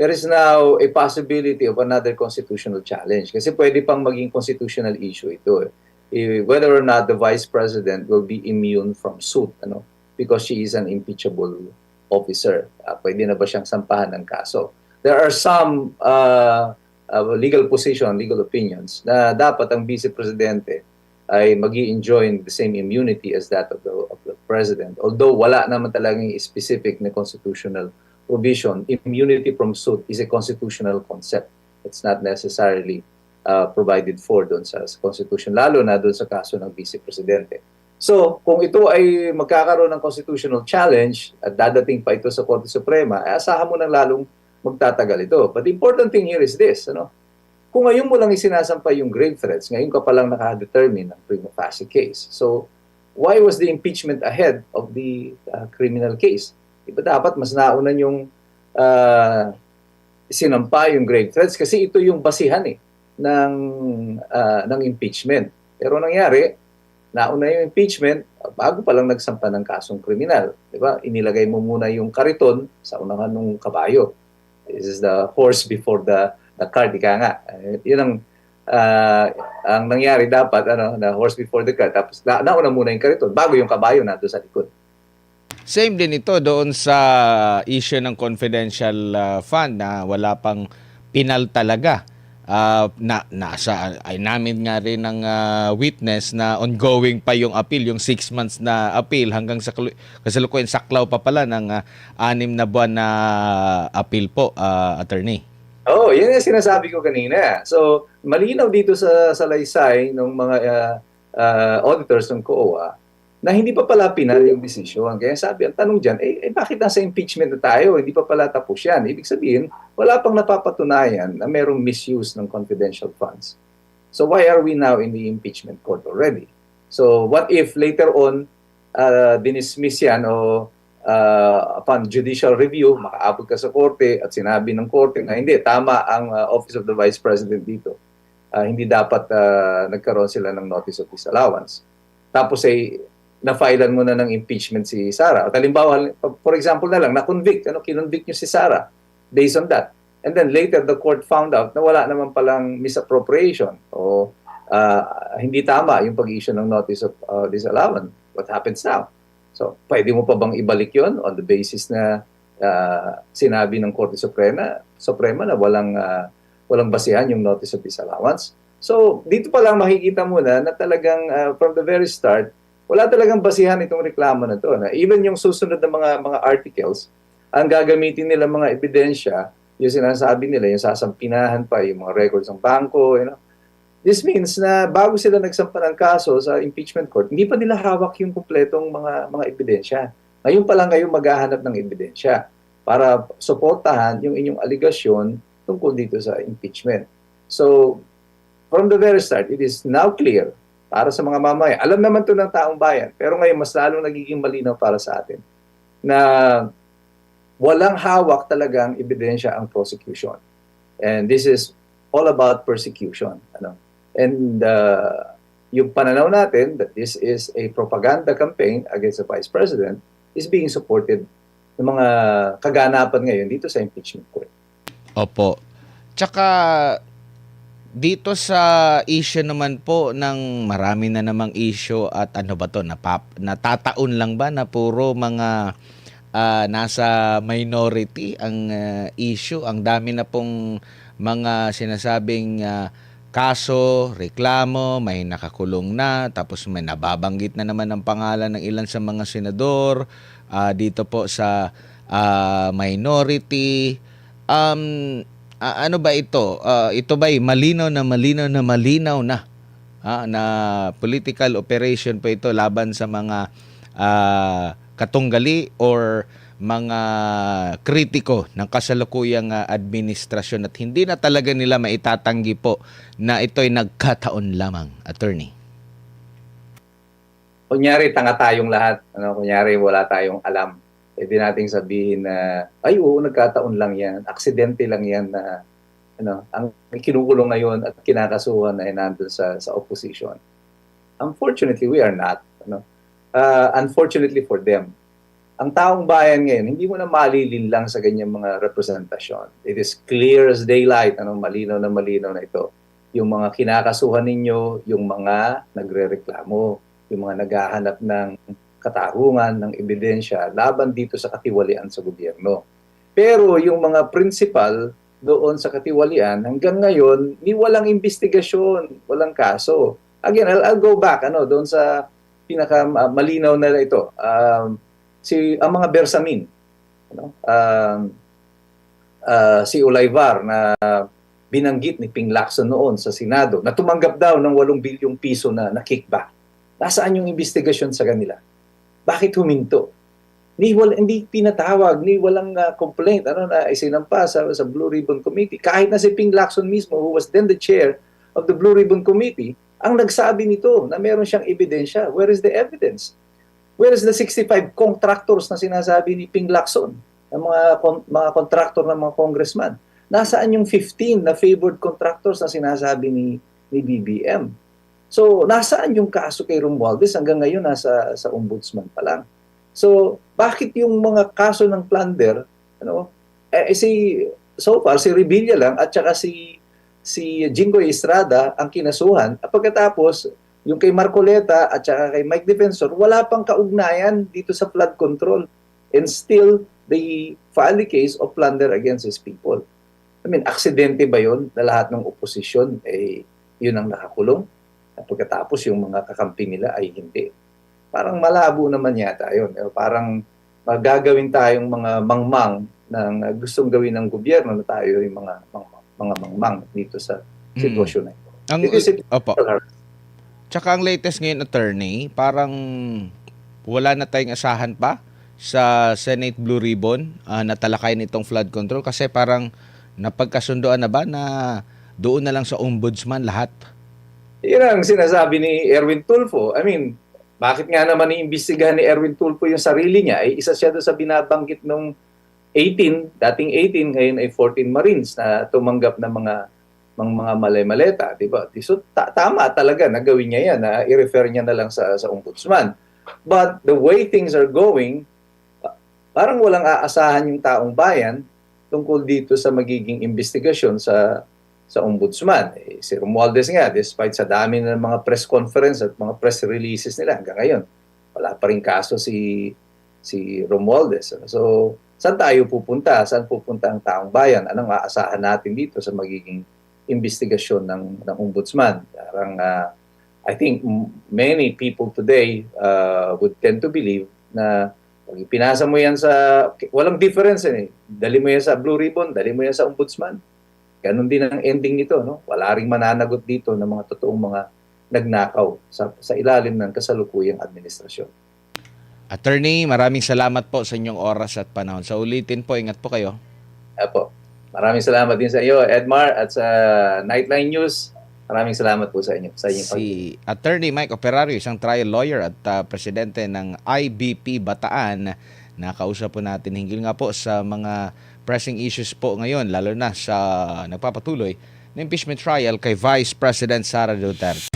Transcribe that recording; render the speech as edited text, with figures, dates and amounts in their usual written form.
there is now a possibility of another constitutional challenge. Kasi pwede pang maging constitutional issue ito. Whether or not the Vice President will be immune from suit, because she is an impeachable officer. Pwede na ba siyang sampahan ng kaso? There are some legal position, legal opinions na dapat ang Vice Presidente ay mag-i-enjoy the same immunity as that of the President. Although wala naman talagang specific na constitutional provision, immunity from suit is a constitutional concept. It's not necessarily provided for doon sa Constitution, lalo na doon sa kaso ng Vice Presidente. So, kung ito ay magkakaroon ng constitutional challenge at dadating pa ito sa Korte Suprema, asahan mo nang lalong magtatagal ito. But the important thing here is this, kung ngayon mo lang isinasampay yung grave threats, ngayon ka palang naka-determine ng prima facie case. So, why was the impeachment ahead of the criminal case? Diba dapat mas nauna yung sinampa yung grave threats kasi ito yung basihan ng impeachment. Pero nangyari, nauna yung impeachment bago pa lang nagsampa ng kasong kriminal. Diba? Inilagay mo muna yung kariton sa unahan ng kabayo. This is the horse before the cart, ika nga. Yun ang nangyari dapat, the horse before the cart. Tapos nauna muna yung kariton bago yung kabayo nandun sa likod. Same din ito doon sa issue ng confidential fund na wala pang pinal talaga. Ay namin nga rin ng witness na ongoing pa yung appeal, yung 6 months na appeal hanggang sa kasalukuyan saklaw pa pala ng 6 na buwan na appeal po, attorney. Oh, yun yung sinasabi ko kanina. So, malinaw dito sa salaysay ng mga auditors ng COA na hindi pa pala pinal yung desisyon. Kaya sabi, ang tanong dyan, bakit nasa impeachment na tayo? Hindi pa pala tapos yan. Ibig sabihin, wala pang napapatunayan na merong misuse ng confidential funds. So why are we now in the impeachment court already? So what if later on, dinismiss yan o upon judicial review, makaabot ka sa korte at sinabi ng korte na hindi, tama ang Office of the Vice President dito. Hindi dapat nagkaroon sila ng notice of disallowance. Tapos na-filean mo na ng impeachment si Sara. At halimbawa, for example na lang, na-convict, kinonvict nyo si Sara based on that. And then later, the court found out na wala naman palang misappropriation o hindi tama yung pag-issue ng notice of disallowance. What happens now? So, pwede mo pa bang ibalik yon on the basis na sinabi ng Korte Suprema na walang basihan yung notice of disallowance? So, dito pa lang makikita mo na talagang from the very start, wala talagang basihan itong reklamo na to. Na even yung susunod na mga articles, ang gagamitin nila mga ebidensya, yung sinasabi nila, yung sasampinahan pa, yung mga records ng bangko, This means na bago sila nagsampa ng kaso sa impeachment court, hindi pa nila hawak yung kumpletong mga ebidensya. Ngayon pa lang kayo maghahanap ng ebidensya para suportahan yung inyong aligasyon tungkol dito sa impeachment. So, from the very start, it is now clear para sa mga mamaya. Alam naman to ng taong bayan, pero ngayon mas lalong nagiging malinaw para sa atin na walang hawak talagang ebidensya ang prosecution. And this is all about persecution. And yung pananaw natin that this is a propaganda campaign against the Vice President is being supported ng mga kaganapan ngayon dito sa impeachment court. Opo. Tsaka dito sa issue naman po ng marami na namang issue at ano ba to, natataon lang ba na puro mga nasa minority ang issue? Ang dami na pong mga sinasabing kaso, reklamo, may nakakulong na, tapos may nababanggit na naman ang pangalan ng ilan sa mga senador dito po sa minority. Ano ba ito? Ito ba'y malinaw na na political operation po ito laban sa mga katunggali or mga kritiko ng kasalukuyang administrasyon at hindi na talaga nila maitatanggi po na ito'y nagkataon lamang, attorney? Kunyari, tanga tayong lahat. Kunyari, wala tayong alam. Pwede nating sabihin na, ay oo, nagkataon lang yan. Aksidente lang yan na ang kinukulong ngayon at kinakasuhan ay nandun sa opposition. Unfortunately, we are not. Unfortunately for them. ang taong bayan ngayon, hindi mo na malilinlang sa ganyang mga representasyon. It is clear as daylight, malinaw na ito. Yung mga kinakasuhan ninyo, yung mga nagrereklamo, yung mga naghahanap ng katarungan, ng ebidensya, laban dito sa katiwalian sa gobyerno. Pero yung mga principal doon sa katiwalian, hanggang ngayon, ni walang investigasyon, walang kaso. Again, I'll go back doon sa pinaka malinaw na ito. Ang mga Bersamin, si Olayvar na binanggit ni Ping Lacson noon sa Senado na tumanggap daw ng 8 bilyong piso na kickback. Nasaan yung investigasyon sa kanila? Bakit huminto? Hindi pinatawag, walang complaint na isinampa sa Blue Ribbon Committee. Kahit na si Ping Lacson mismo, who was then the chair of the Blue Ribbon Committee, ang nagsabi nito na meron siyang ebidensya. Where is the evidence? Where is the 65 contractors na sinasabi ni Ping Lacson, ng mga contractor ng mga congressman? Nasaan yung 15 na favored contractors na sinasabi ni BBM? So, nasaan yung kaso kay Romualdez? Hanggang ngayon, sa ombudsman pa lang. So, bakit yung mga kaso ng plunder, so far, si Revilla lang at saka si Jinggoy Estrada ang kinasuhan. At pagkatapos, yung kay Marcoleta at saka kay Mike Defensor, wala pang kaugnayan dito sa flood control. And still, they file the case of plunder against these people. I mean, aksidente ba yun na lahat ng oposisyon, yun ang nakakulong? At pagkatapos, yung mga kakampi nila ay hindi. Parang malabo naman yata yun. Parang magagawin tayong mga mangmang ng gustong gawin ng gobyerno na tayo yung mga mangmang dito sa sitwasyon na ito. Opo. Tsaka ang latest ngayon, attorney, parang wala na tayong asahan pa sa Senate Blue Ribbon na talakayin itong flood control kasi parang napagkasundoan na ba na doon na lang sa ombudsman lahat? Yan ang sinasabi ni Erwin Tulfo. I mean, bakit nga naman iimbestigahan ni Erwin Tulfo yung sarili niya? Isa siya doon sa binabanggit nung dating 18, ngayon ay 14 Marines na tumanggap ng mga malay-maleta, di ba? So, tama talaga na gawin niya yan, na i-refer niya na lang sa ombudsman. But the way things are going, parang walang aasahan yung taong bayan tungkol dito sa magiging investigasyon sa ombudsman. Si Romualdez nga, despite sa dami ng mga press conference at mga press releases nila hanggang ngayon, wala pa rin kaso si Romualdez. So, saan tayo pupunta? Saan pupunta ang taong bayan? Anong aasahan natin dito sa magiging investigasyon ng ombudsman? Parang, I think many people today would tend to believe na pag pinasa mo yan walang difference dali mo yan sa Blue Ribbon, dali mo yan sa ombudsman. Ganon din ang ending nito, no? Wala ring mananagot dito ng mga totoong mga nagnakaw sa ilalim ng kasalukuyang administrasyon. Attorney, maraming salamat po sa inyong oras at panahon. Sa ulitin po, ingat po kayo. Apo. Maraming salamat din sa iyo, Edmar, at sa Nightline News. Maraming salamat po sa inyo. Si Attorney Mike Operario, isang trial lawyer at presidente ng IBP Bataan, nakausap po natin hinggil nga po sa mga pressing issues po ngayon, lalo na sa nagpapatuloy na impeachment trial kay Vice President Sara Duterte.